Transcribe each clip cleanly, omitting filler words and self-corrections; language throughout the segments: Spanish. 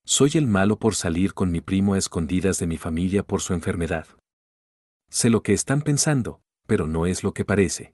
Soy el malo por salir con mi primo a escondidas de mi familia por su enfermedad. Sé lo que están pensando, pero no es lo que parece.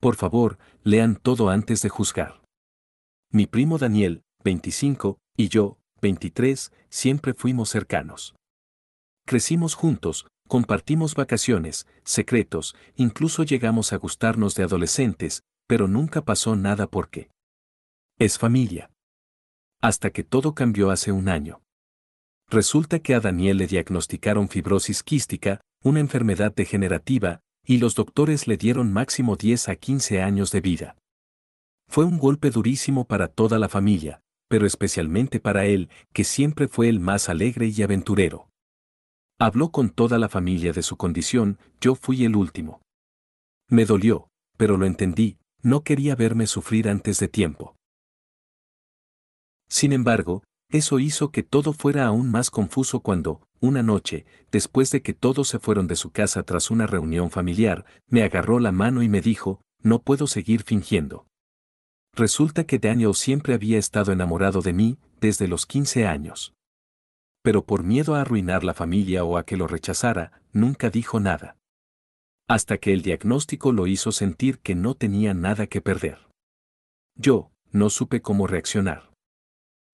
Por favor, lean todo antes de juzgar. Mi primo Daniel, 25, y yo, 23, siempre fuimos cercanos. Crecimos juntos, compartimos vacaciones, secretos, incluso llegamos a gustarnos de adolescentes, pero nunca pasó nada porque es familia. Hasta que todo cambió hace un año. Resulta que a Daniel le diagnosticaron fibrosis quística, una enfermedad degenerativa, y los doctores le dieron máximo 10 a 15 años de vida. Fue un golpe durísimo para toda la familia, pero especialmente para él, que siempre fue el más alegre y aventurero. Habló con toda la familia de su condición, yo fui el último. Me dolió, pero lo entendí, no quería verme sufrir antes de tiempo. Sin embargo, eso hizo que todo fuera aún más confuso cuando, una noche, después de que todos se fueron de su casa tras una reunión familiar, me agarró la mano y me dijo, no puedo seguir fingiendo. Resulta que Daniel siempre había estado enamorado de mí, desde los 15 años. Pero por miedo a arruinar la familia o a que lo rechazara, nunca dijo nada. Hasta que el diagnóstico lo hizo sentir que no tenía nada que perder. Yo, no supe cómo reaccionar.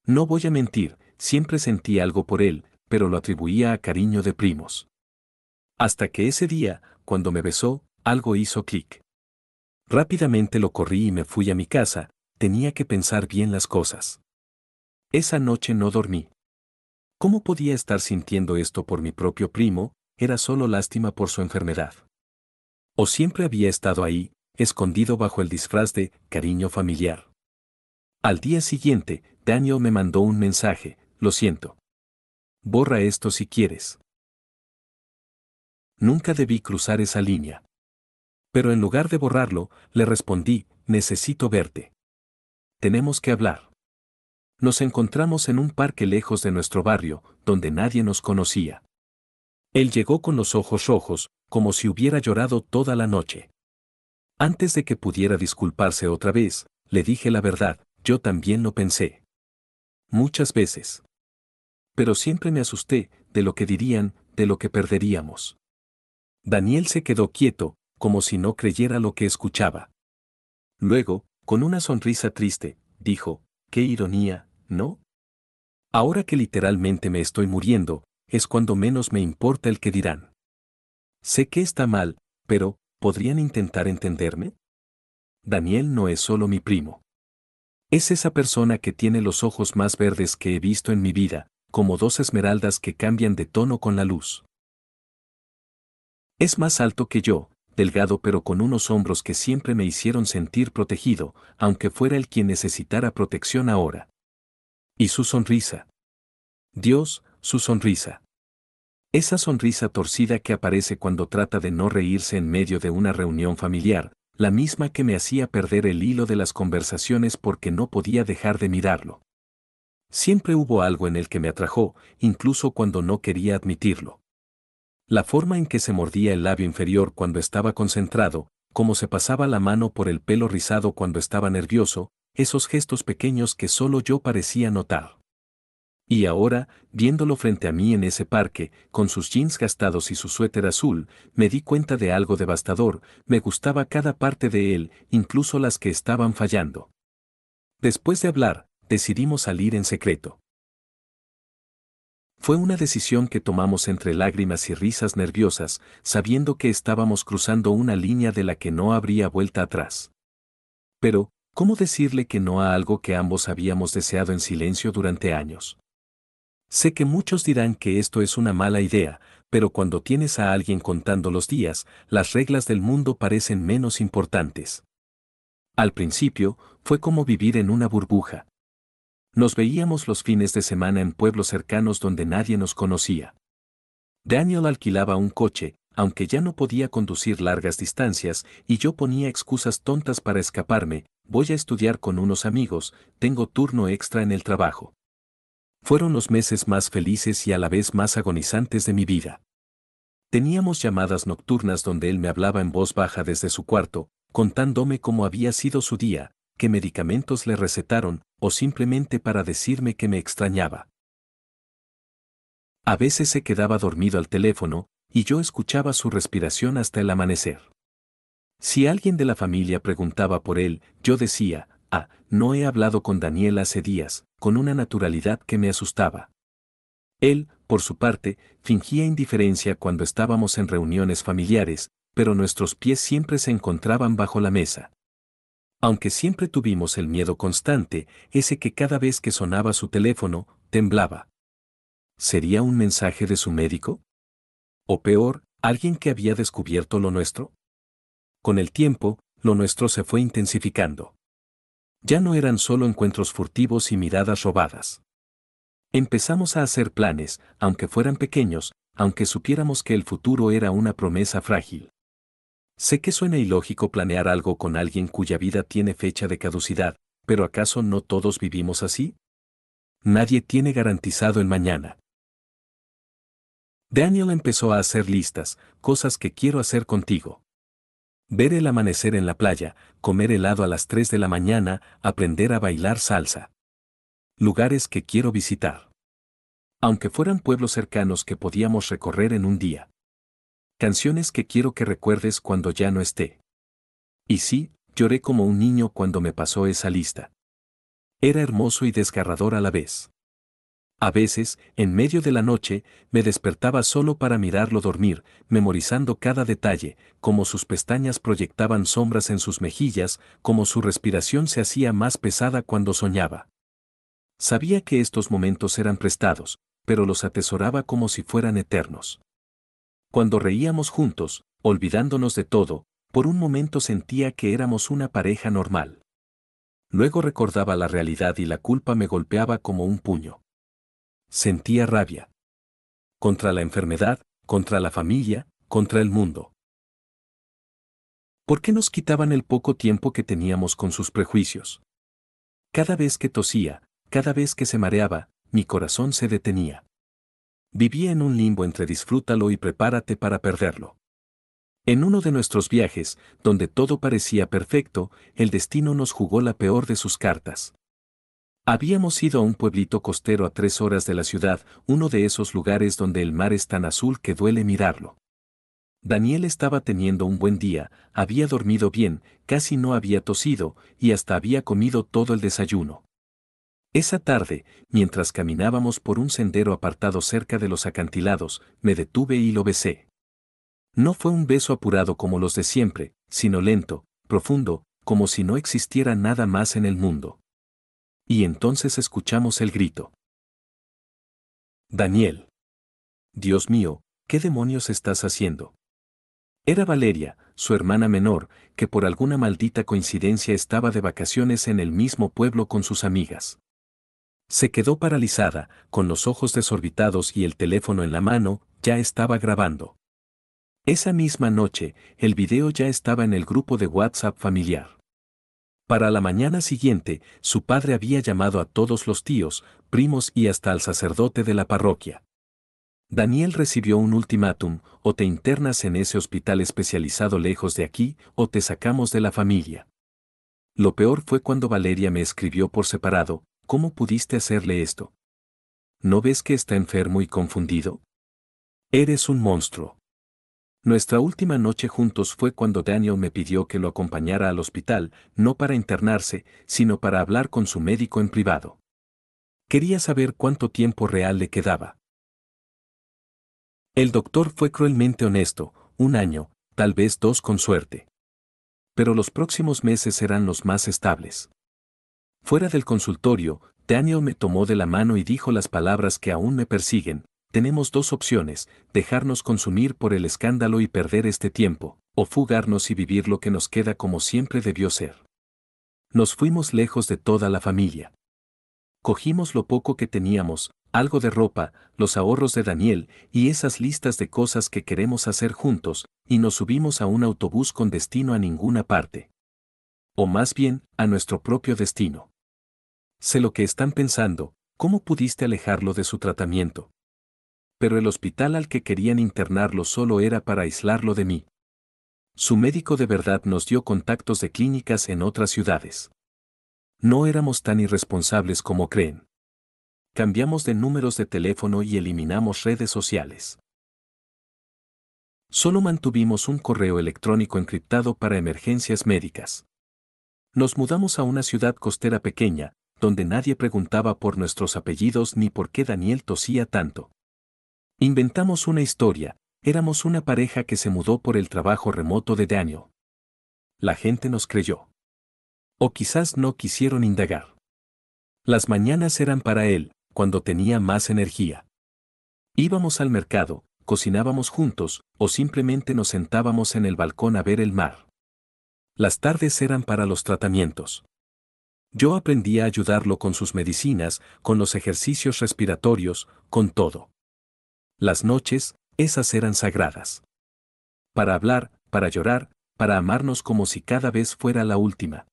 No voy a mentir, siempre sentí algo por él, pero lo atribuía a cariño de primos. Hasta que ese día, cuando me besó, algo hizo clic. Rápidamente lo corrí y me fui a mi casa, tenía que pensar bien las cosas. Esa noche no dormí. ¿Cómo podía estar sintiendo esto por mi propio primo? Era solo lástima por su enfermedad. O siempre había estado ahí, escondido bajo el disfraz de cariño familiar. Al día siguiente, Daniel me mandó un mensaje, lo siento. Borra esto si quieres. Nunca debí cruzar esa línea. Pero en lugar de borrarlo, le respondí, necesito verte. Tenemos que hablar. Nos encontramos en un parque lejos de nuestro barrio, donde nadie nos conocía. Él llegó con los ojos rojos, como si hubiera llorado toda la noche. Antes de que pudiera disculparse otra vez, le dije la verdad, yo también lo pensé. Muchas veces. Pero siempre me asusté, de lo que dirían, de lo que perderíamos. Daniel se quedó quieto, como si no creyera lo que escuchaba. Luego, con una sonrisa triste, dijo, qué ironía, ¿no? Ahora que literalmente me estoy muriendo, es cuando menos me importa el que dirán. Sé que está mal, pero, ¿podrían intentar entenderme? Daniel no es solo mi primo. Es esa persona que tiene los ojos más verdes que he visto en mi vida, como dos esmeraldas que cambian de tono con la luz. Es más alto que yo, delgado pero con unos hombros que siempre me hicieron sentir protegido, aunque fuera el quien necesitara protección ahora. Y su sonrisa. Dios, su sonrisa. Esa sonrisa torcida que aparece cuando trata de no reírse en medio de una reunión familiar, la misma que me hacía perder el hilo de las conversaciones porque no podía dejar de mirarlo. Siempre hubo algo en él que me atrajo, incluso cuando no quería admitirlo. La forma en que se mordía el labio inferior cuando estaba concentrado, cómo se pasaba la mano por el pelo rizado cuando estaba nervioso, esos gestos pequeños que solo yo parecía notar. Y ahora, viéndolo frente a mí en ese parque, con sus jeans gastados y su suéter azul, me di cuenta de algo devastador, me gustaba cada parte de él, incluso las que estaban fallando. Después de hablar, decidimos salir en secreto. Fue una decisión que tomamos entre lágrimas y risas nerviosas, sabiendo que estábamos cruzando una línea de la que no habría vuelta atrás. Pero, ¿cómo decirle que no a algo que ambos habíamos deseado en silencio durante años? Sé que muchos dirán que esto es una mala idea, pero cuando tienes a alguien contando los días, las reglas del mundo parecen menos importantes. Al principio, fue como vivir en una burbuja. Nos veíamos los fines de semana en pueblos cercanos donde nadie nos conocía. Daniel alquilaba un coche, aunque ya no podía conducir largas distancias, y yo ponía excusas tontas para escaparme, voy a estudiar con unos amigos, tengo turno extra en el trabajo. Fueron los meses más felices y a la vez más agonizantes de mi vida. Teníamos llamadas nocturnas donde él me hablaba en voz baja desde su cuarto, contándome cómo había sido su día, qué medicamentos le recetaron, o simplemente para decirme que me extrañaba. A veces se quedaba dormido al teléfono, y yo escuchaba su respiración hasta el amanecer. Si alguien de la familia preguntaba por él, yo decía, no he hablado con Daniel hace días, con una naturalidad que me asustaba. Él, por su parte, fingía indiferencia cuando estábamos en reuniones familiares, pero nuestros pies siempre se encontraban bajo la mesa. Aunque siempre tuvimos el miedo constante, ese que cada vez que sonaba su teléfono, temblaba. ¿Sería un mensaje de su médico? O peor, alguien que había descubierto lo nuestro. Con el tiempo, lo nuestro se fue intensificando. Ya no eran solo encuentros furtivos y miradas robadas. Empezamos a hacer planes, aunque fueran pequeños, aunque supiéramos que el futuro era una promesa frágil. Sé que suena ilógico planear algo con alguien cuya vida tiene fecha de caducidad, pero ¿acaso no todos vivimos así? Nadie tiene garantizado el mañana. Daniel empezó a hacer listas, cosas que quiero hacer contigo. Ver el amanecer en la playa, comer helado a las 3 de la mañana, aprender a bailar salsa. Lugares que quiero visitar. Aunque fueran pueblos cercanos que podíamos recorrer en un día. Canciones que quiero que recuerdes cuando ya no esté. Y sí, lloré como un niño cuando me pasó esa lista. Era hermoso y desgarrador a la vez. A veces, en medio de la noche, me despertaba solo para mirarlo dormir, memorizando cada detalle, como sus pestañas proyectaban sombras en sus mejillas, como su respiración se hacía más pesada cuando soñaba. Sabía que estos momentos eran prestados, pero los atesoraba como si fueran eternos. Cuando reíamos juntos, olvidándonos de todo, por un momento sentía que éramos una pareja normal. Luego recordaba la realidad y la culpa me golpeaba como un puño. Sentía rabia. Contra la enfermedad, contra la familia, contra el mundo. ¿Por qué nos quitaban el poco tiempo que teníamos con sus prejuicios? Cada vez que tosía, cada vez que se mareaba, mi corazón se detenía. Vivía en un limbo entre disfrútalo y prepárate para perderlo. En uno de nuestros viajes, donde todo parecía perfecto, el destino nos jugó la peor de sus cartas. Habíamos ido a un pueblito costero a 3 horas de la ciudad, uno de esos lugares donde el mar es tan azul que duele mirarlo. Daniel estaba teniendo un buen día, había dormido bien, casi no había tosido, y hasta había comido todo el desayuno. Esa tarde, mientras caminábamos por un sendero apartado cerca de los acantilados, me detuve y lo besé. No fue un beso apurado como los de siempre, sino lento, profundo, como si no existiera nada más en el mundo. Y entonces escuchamos el grito. Daniel. Dios mío, ¿qué demonios estás haciendo? Era Valeria, su hermana menor, que por alguna maldita coincidencia estaba de vacaciones en el mismo pueblo con sus amigas. Se quedó paralizada, con los ojos desorbitados y el teléfono en la mano, ya estaba grabando. Esa misma noche, el video ya estaba en el grupo de WhatsApp familiar. Para la mañana siguiente, su padre había llamado a todos los tíos, primos y hasta al sacerdote de la parroquia. Daniel recibió un ultimátum: o te internas en ese hospital especializado lejos de aquí, o te sacamos de la familia. Lo peor fue cuando Valeria me escribió por separado: ¿cómo pudiste hacerle esto? ¿No ves que está enfermo y confundido? Eres un monstruo. Nuestra última noche juntos fue cuando Daniel me pidió que lo acompañara al hospital, no para internarse, sino para hablar con su médico en privado. Quería saber cuánto tiempo real le quedaba. El doctor fue cruelmente honesto: 1 año, tal vez 2 con suerte. Pero los próximos meses serán los más estables. Fuera del consultorio, Daniel me tomó de la mano y dijo las palabras que aún me persiguen: tenemos 2 opciones, dejarnos consumir por el escándalo y perder este tiempo, o fugarnos y vivir lo que nos queda como siempre debió ser. Nos fuimos lejos de toda la familia. Cogimos lo poco que teníamos, algo de ropa, los ahorros de Daniel y esas listas de cosas que queremos hacer juntos, y nos subimos a un autobús con destino a ninguna parte. O más bien, a nuestro propio destino. Sé lo que están pensando: ¿cómo pudiste alejarlo de su tratamiento? Pero el hospital al que querían internarlo solo era para aislarlo de mí. Su médico de verdad nos dio contactos de clínicas en otras ciudades. No éramos tan irresponsables como creen. Cambiamos de números de teléfono y eliminamos redes sociales. Solo mantuvimos un correo electrónico encriptado para emergencias médicas. Nos mudamos a una ciudad costera pequeña, donde nadie preguntaba por nuestros apellidos ni por qué Daniel tosía tanto. Inventamos una historia, éramos una pareja que se mudó por el trabajo remoto de Daniel. La gente nos creyó. O quizás no quisieron indagar. Las mañanas eran para él, cuando tenía más energía. Íbamos al mercado, cocinábamos juntos, o simplemente nos sentábamos en el balcón a ver el mar. Las tardes eran para los tratamientos. Yo aprendí a ayudarlo con sus medicinas, con los ejercicios respiratorios, con todo. Las noches, esas eran sagradas. Para hablar, para llorar, para amarnos como si cada vez fuera la última.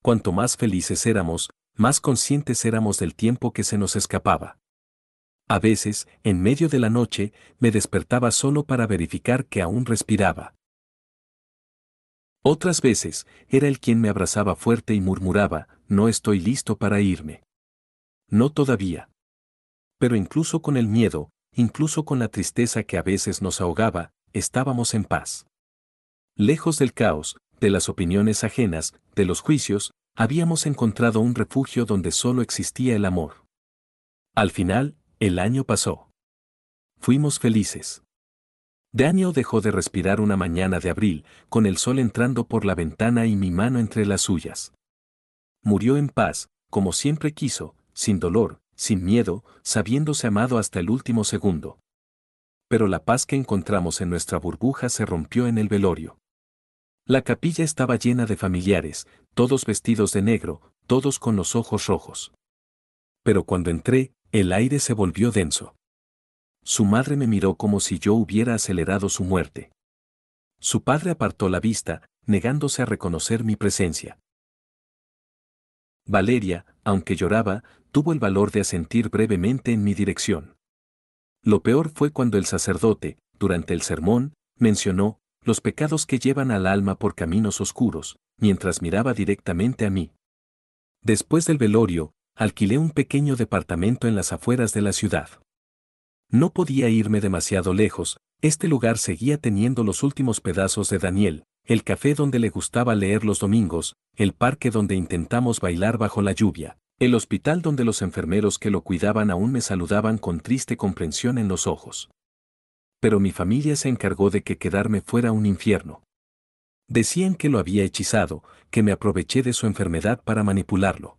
Cuanto más felices éramos, más conscientes éramos del tiempo que se nos escapaba. A veces, en medio de la noche, me despertaba solo para verificar que aún respiraba. Otras veces, era él quien me abrazaba fuerte y murmuraba, no estoy listo para irme. No todavía. Pero incluso con el miedo, incluso con la tristeza que a veces nos ahogaba, estábamos en paz. Lejos del caos, de las opiniones ajenas, de los juicios, habíamos encontrado un refugio donde solo existía el amor. Al final, el año pasó. Fuimos felices. Daniel dejó de respirar una mañana de abril, con el sol entrando por la ventana y mi mano entre las suyas. Murió en paz, como siempre quiso, sin dolor, sin miedo, sabiéndose amado hasta el último segundo. Pero la paz que encontramos en nuestra burbuja se rompió en el velorio. La capilla estaba llena de familiares, todos vestidos de negro, todos con los ojos rojos. Pero cuando entré, el aire se volvió denso. Su madre me miró como si yo hubiera acelerado su muerte. Su padre apartó la vista, negándose a reconocer mi presencia. Valeria, aunque lloraba, tuvo el valor de asentir brevemente en mi dirección. Lo peor fue cuando el sacerdote, durante el sermón, mencionó los pecados que llevan al alma por caminos oscuros, mientras miraba directamente a mí. Después del velorio, alquilé un pequeño departamento en las afueras de la ciudad. No podía irme demasiado lejos, este lugar seguía teniendo los últimos pedazos de Daniel, el café donde le gustaba leer los domingos, el parque donde intentamos bailar bajo la lluvia, el hospital donde los enfermeros que lo cuidaban aún me saludaban con triste comprensión en los ojos. Pero mi familia se encargó de que quedarme fuera un infierno. Decían que lo había hechizado, que me aproveché de su enfermedad para manipularlo.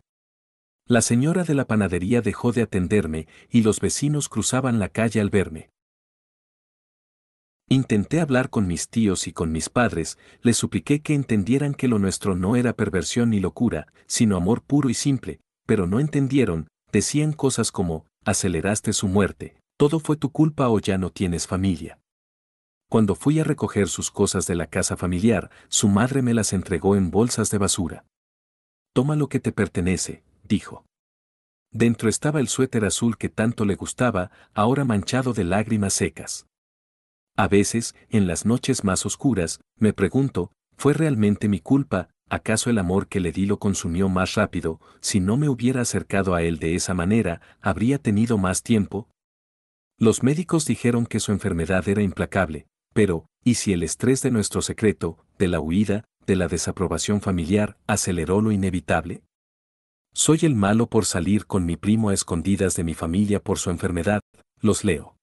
La señora de la panadería dejó de atenderme y los vecinos cruzaban la calle al verme. Intenté hablar con mis tíos y con mis padres, les supliqué que entendieran que lo nuestro no era perversión ni locura, sino amor puro y simple, pero no entendieron, decían cosas como, aceleraste su muerte, todo fue tu culpa o ya no tienes familia. Cuando fui a recoger sus cosas de la casa familiar, su madre me las entregó en bolsas de basura. Toma lo que te pertenece, dijo. Dentro estaba el suéter azul que tanto le gustaba, ahora manchado de lágrimas secas. A veces, en las noches más oscuras, me pregunto, ¿fue realmente mi culpa? ¿Acaso el amor que le di lo consumió más rápido? Si no me hubiera acercado a él de esa manera, ¿habría tenido más tiempo? Los médicos dijeron que su enfermedad era implacable, pero, ¿y si el estrés de nuestro secreto, de la huida, de la desaprobación familiar, aceleró lo inevitable? Soy el malo por salir con mi primo a escondidas de mi familia por su enfermedad, los leo.